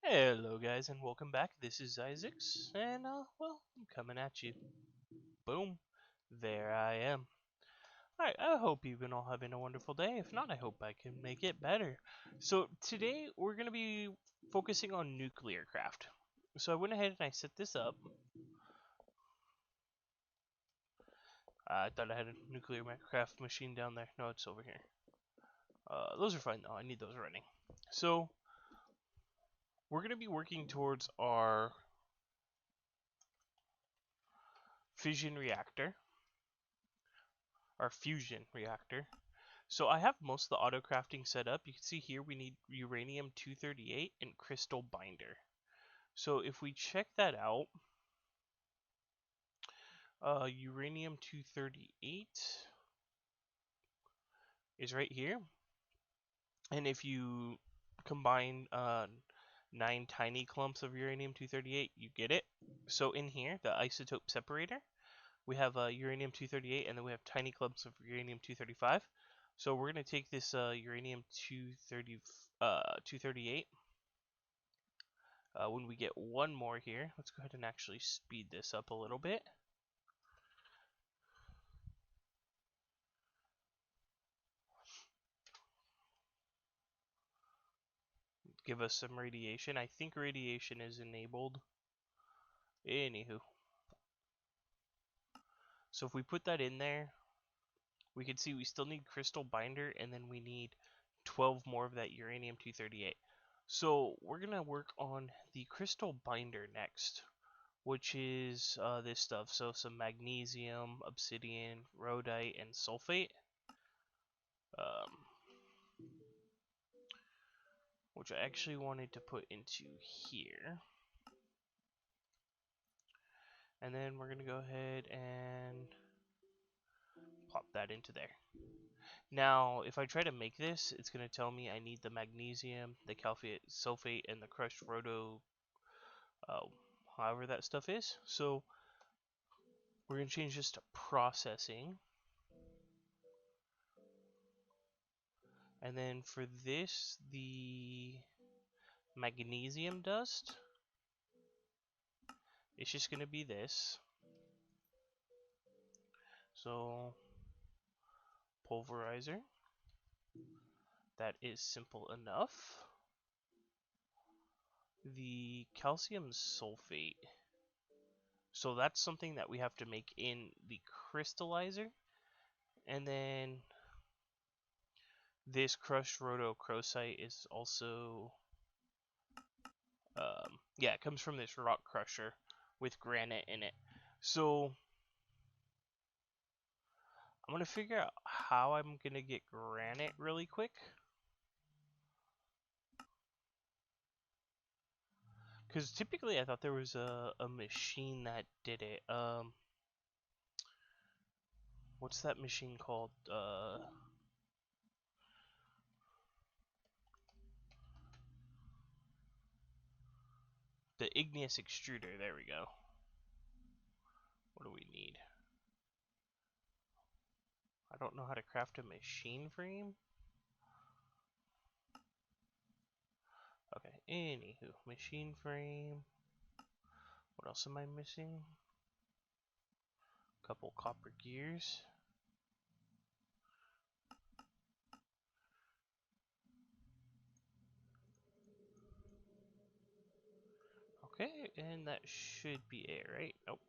Hello guys and welcome back. This is Isaacs and well, I'm coming at you. Boom. There I am. Alright, I hope you've been all having a wonderful day. If not, I hope I can make it better. So today we're going to be focusing on nuclear craft. So I went ahead and I set this up. I thought I had a nuclear craft machine down there. No, it's over here. Those are fine though. I need those running. So we're going to be working towards our fission reactor. Our fusion reactor. So I have most of the auto crafting set up. You can see here we need uranium-238 and crystal binder. So if we check that out, uranium-238 is right here. And if you combine 9 tiny clumps of uranium-238, you get it. So in here, the isotope separator, we have uranium-238 and then we have tiny clumps of uranium-235. So we're going to take this uranium-238. When we get one more here, let's go ahead and actually speed this up a little bit. Give us some radiation. I think radiation is enabled. Anywho. So if we put that in there, we can see we still need crystal binder, and then we need 12 more of that uranium-238. So we're going to work on the crystal binder next, which is this stuff. So some magnesium, obsidian, rhodite, and sulfate. Which I actually wanted to put into here. And then we're going to go ahead and pop that into there. Now, if I try to make this, it's going to tell me I need the magnesium, the sulfate, and the crushed rhodo, however that stuff is. So we're going to change this to processing. And then for this, the magnesium dust, it's just going to be this. So pulverizer. That is simple enough. The calcium sulfate. So that's something that we have to make in the crystallizer. And then this crushed rhodochrosite is also, yeah, it comes from this rock crusher with granite in it. So I'm going to figure out how I'm going to get granite really quick. Because typically I thought there was a machine that did it. What's that machine called? The igneous extruder. There we go. What do we need? I don't know how to craft a machine frame. Okay, anywho, machine frame. What else am I missing? Couple copper gears. Okay, and that should be it, right? Nope.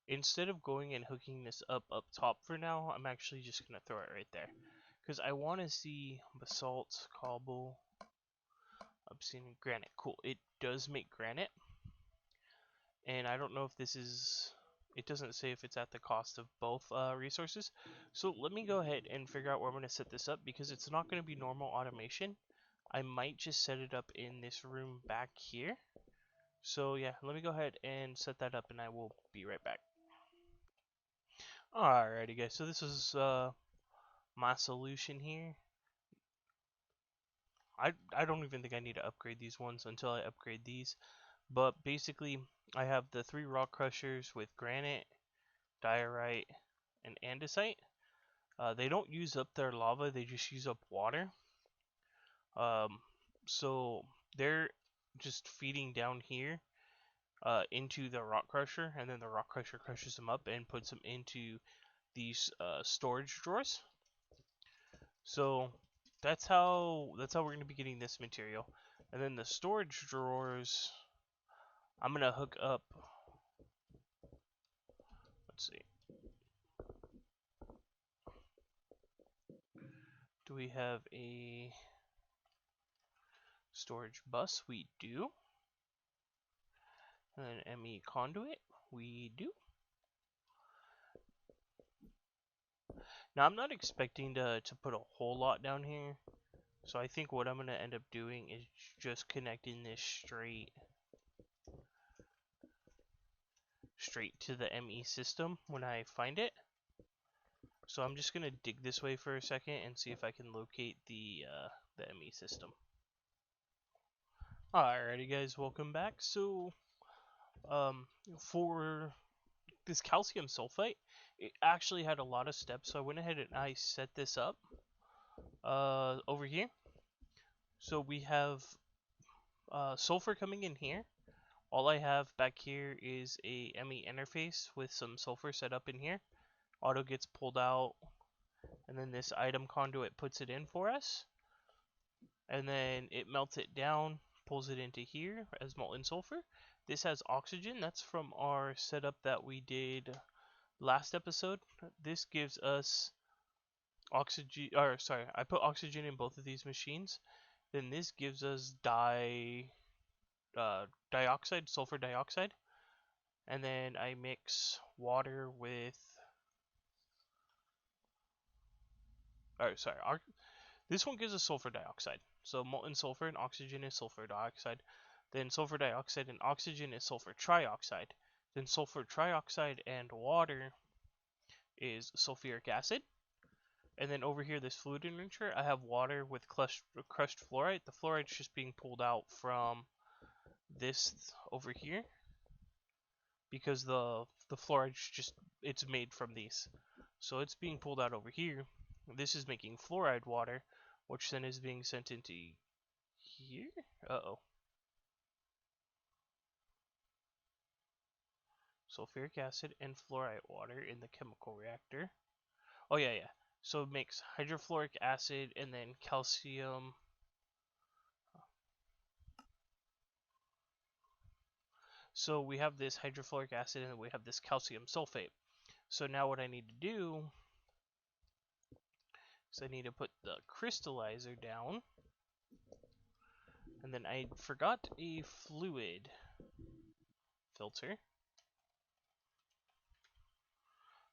Instead of going and hooking this up top for now, I'm actually just going to throw it right there. Because I want to see basalt, cobble, obsidian, granite. Cool, it does make granite. And I don't know if this is... It doesn't say if it's at the cost of both resources. So let me go ahead and figure out where I'm going to set this up, because it's not going to be normal automation. I might just set it up in this room back here. So yeah, let me go ahead and set that up and I will be right back. Alrighty guys, so this is my solution here. I don't even think I need to upgrade these ones until I upgrade these. But basically, I have the 3 rock crushers with granite, diorite, and andesite. They don't use up their lava, they just use up water. Um, so they're just feeding down here into the rock crusher, and then the rock crusher crushes them up and puts them into these storage drawers. So that's how we're gonna be getting this material, and then the storage drawers. I'm gonna hook up. Let's see. Do we have a storage bus? We do. An ME conduit? We do. Now I'm not expecting to put a whole lot down here, so I think what I'm going to end up doing is just connecting this straight to the ME system when I find it. So I'm just going to dig this way for a second and see if I can locate the ME system. Alrighty guys, welcome back. So for this calcium sulfite, it actually had a lot of steps, so I went ahead and I set this up over here. So we have sulfur coming in here. All I have back here is a ME interface with some sulfur set up in here. Auto gets pulled out, and then this item conduit puts it in for us. And then it melts it down, pulls it into here as molten sulfur. This has oxygen. That's from our setup that we did last episode. This gives us oxygen, or sorry, I put oxygen in both of these machines. Then this gives us dioxide, sulfur dioxide, and then I mix water with, or sorry, this one gives us sulfur dioxide. So molten sulfur and oxygen is sulfur dioxide. Then sulfur dioxide and oxygen is sulfur trioxide. Then sulfur trioxide and water is sulfuric acid. And then over here, this fluid enricher, I have water with crushed fluorite. The fluorite's just being pulled out from this over here because the fluoride's just, it's made from these. So it's being pulled out over here. This is making fluoride water, which then is being sent into here. Uh-oh. Sulfuric acid and fluoride water in the chemical reactor. Oh yeah, yeah. So it makes hydrofluoric acid and then calcium. So we have this hydrofluoric acid and we have this calcium sulfate. So now what I need to do is I need to put the crystallizer down. And then I forgot a fluid filter.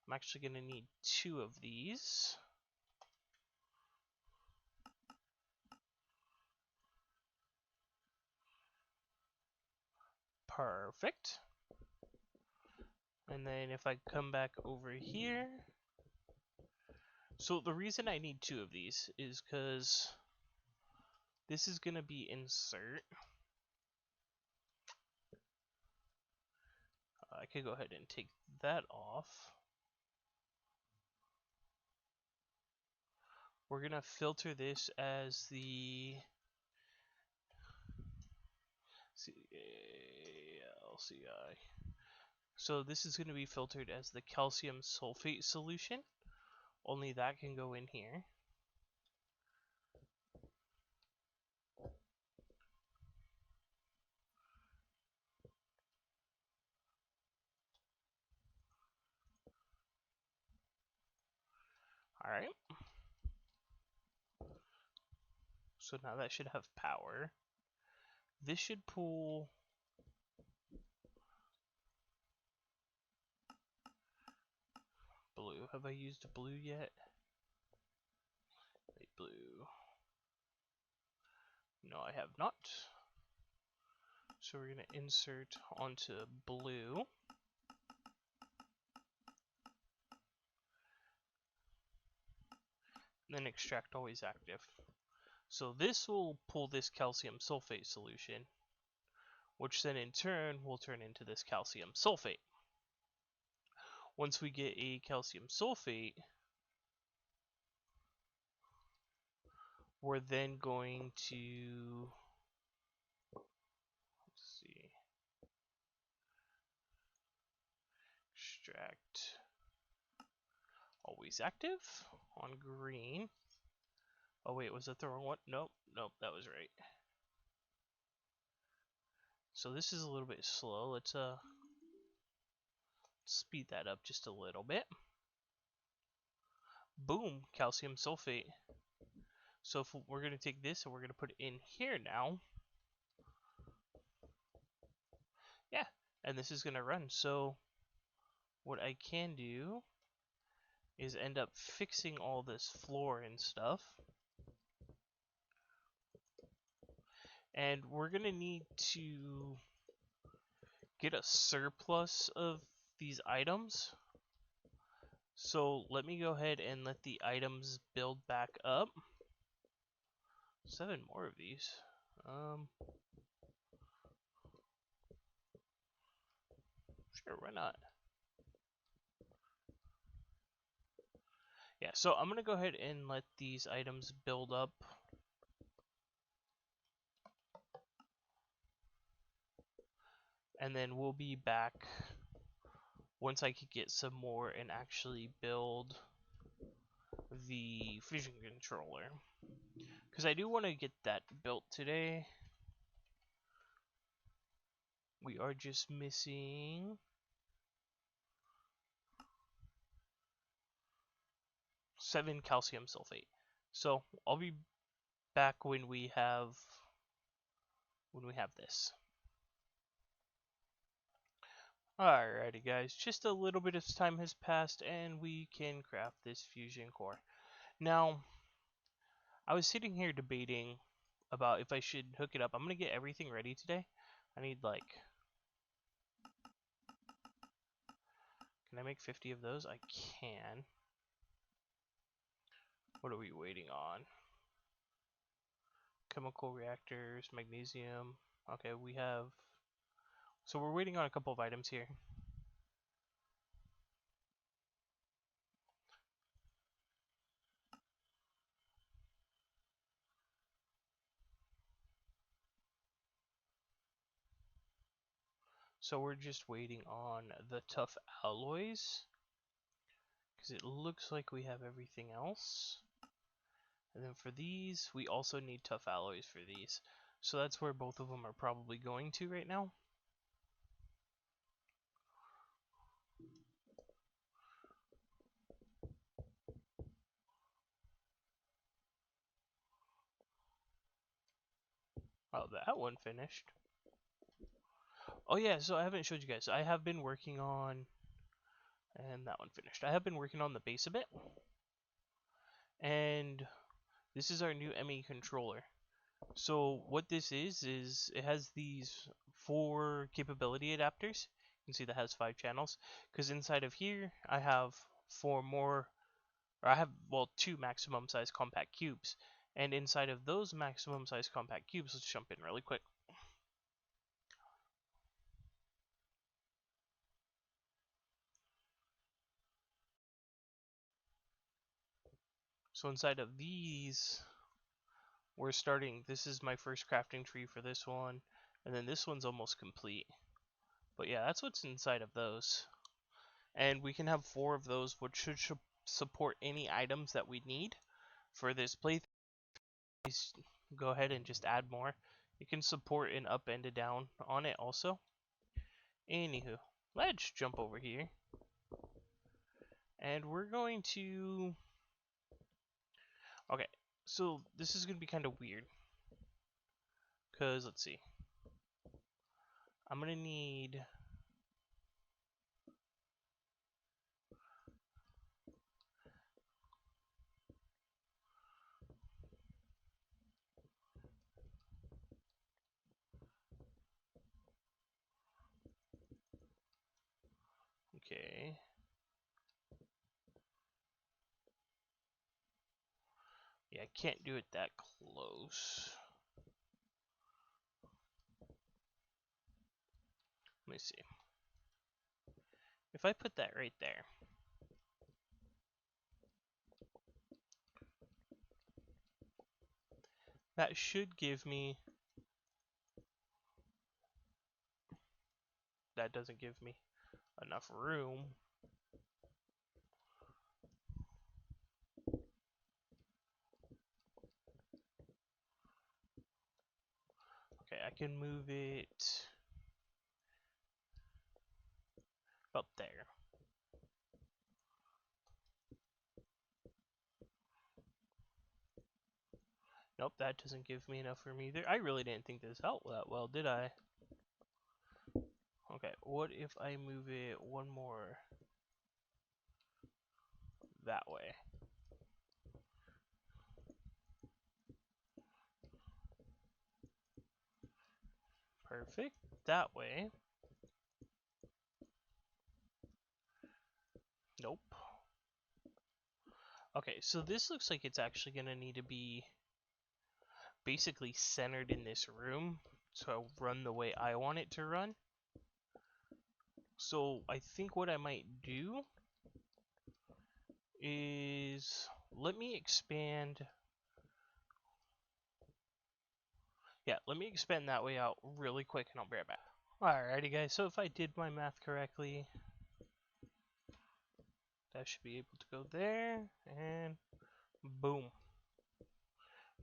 I'm actually going to need 2 of these. Perfect. And then if I come back over here, so the reason I need 2 of these is because this is going to be insert. I could go ahead and take that off. We're going to filter this as the LCI. So this is going to be filtered as the calcium sulfate solution. Only that can go in here. Alright. So now that should have power. This should pull blue. Have I used blue yet? Wait, blue. No, I have not. So we're going to insert onto blue. And then extract always active. So this will pull this calcium sulfate solution, which then in turn will turn into this calcium sulfate. Once we get a calcium sulfate, we're then going to, let's see, extract always active on green. Oh wait, was that the wrong one? Nope, nope, that was right. So this is a little bit slow. Let's speed that up just a little bit. Boom, calcium sulfate. So if we're going to take this and we're going to put it in here now. Yeah, and this is going to run. So what I can do is end up fixing all this floor and stuff. And we're going to need to get a surplus of these items. So let me go ahead and let the items build back up. 7 more of these. Sure, why not? Yeah, so I'm going to go ahead and let these items build up. And then we'll be back once I could get some more and actually build the fusion controller. Because I do want to get that built today. We are just missing 7 calcium sulfate. So I'll be back when we have this. Alrighty guys, just a little bit of time has passed and we can craft this fusion core. Now, I was sitting here debating about if I should hook it up. I'm going to get everything ready today. I need like, can I make 50 of those? I can. What are we waiting on? Chemical reactors, magnesium. Okay, we have, so we're waiting on a couple of items here. So we're just waiting on the tough alloys, because it looks like we have everything else. And then for these, we also need tough alloys for these. So that's where both of them are probably going to right now. Oh, that one finished. Oh yeah, so I haven't showed you guys. I have been working on, and that one finished. I have been working on the base a bit. And this is our new ME controller. So what this is it has these 4 capability adapters. You can see that has 5 channels. Because inside of here, I have 4 more, or I have, well, 2 maximum size compact cubes. And inside of those maximum size compact cubes, let's jump in really quick. So inside of these, we're starting, this is my first crafting tree for this one. And then this one's almost complete. But yeah, that's what's inside of those. And we can have 4 of those, which should support any items that we need for this playthrough. Please go ahead and just add more. You can support an up and a down on it also. Anywho, let's jump over here. And we're going to... Okay, so this is going to be kind of weird. Because, let's see. I'm going to need... Okay. Yeah, I can't do it that close. Let me see. If I put that right there. That should give me... That doesn't give me enough room. Okay, I can move it up there. Nope, that doesn't give me enough room either. I really didn't think this out that well, did I? Okay, what if I move it one more that way? Perfect. That way. Nope. Okay, so this looks like it's actually going to need to be basically centered in this room to run the way I want it to run. So I think what I might do is let me expand. Yeah, let me expand that way out really quick and I'll be right back. Alrighty guys, so if I did my math correctly, that should be able to go there and boom.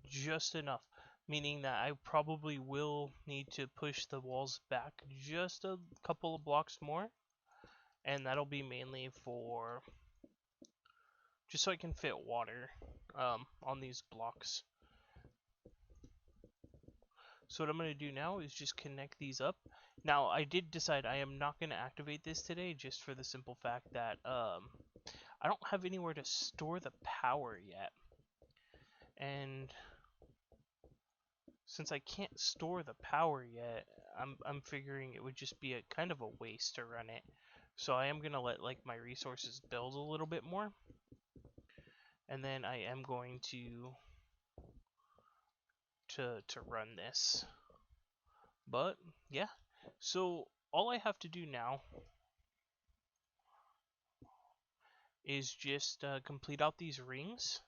Just enough. Meaning that I probably will need to push the walls back just a couple of blocks more. And that'll be mainly for just so I can fit water on these blocks. So what I'm going to do now is just connect these up. Now I did decide I am not going to activate this today just for the simple fact that I don't have anywhere to store the power yet. And since I can't store the power yet, I'm figuring it would just be a kind of a waste to run it. So I am going to let like my resources build a little bit more. And then I am going to run this. But yeah, so all I have to do now is just complete out these rings,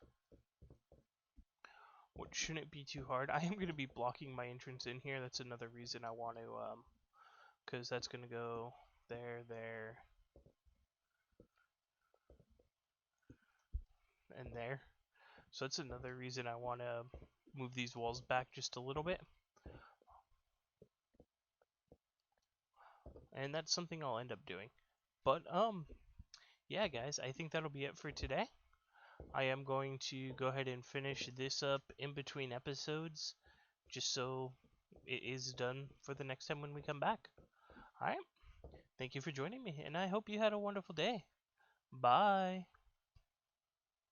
which shouldn't be too hard. I am going to be blocking my entrance in here. That's another reason I want to, because that's going to go there, there, and there. So that's another reason I want to move these walls back just a little bit. And that's something I'll end up doing. But, yeah, guys, I think that'll be it for today. I am going to go ahead and finish this up in between episodes, just so it is done for the next time when we come back. Alright, thank you for joining me, and I hope you had a wonderful day. Bye!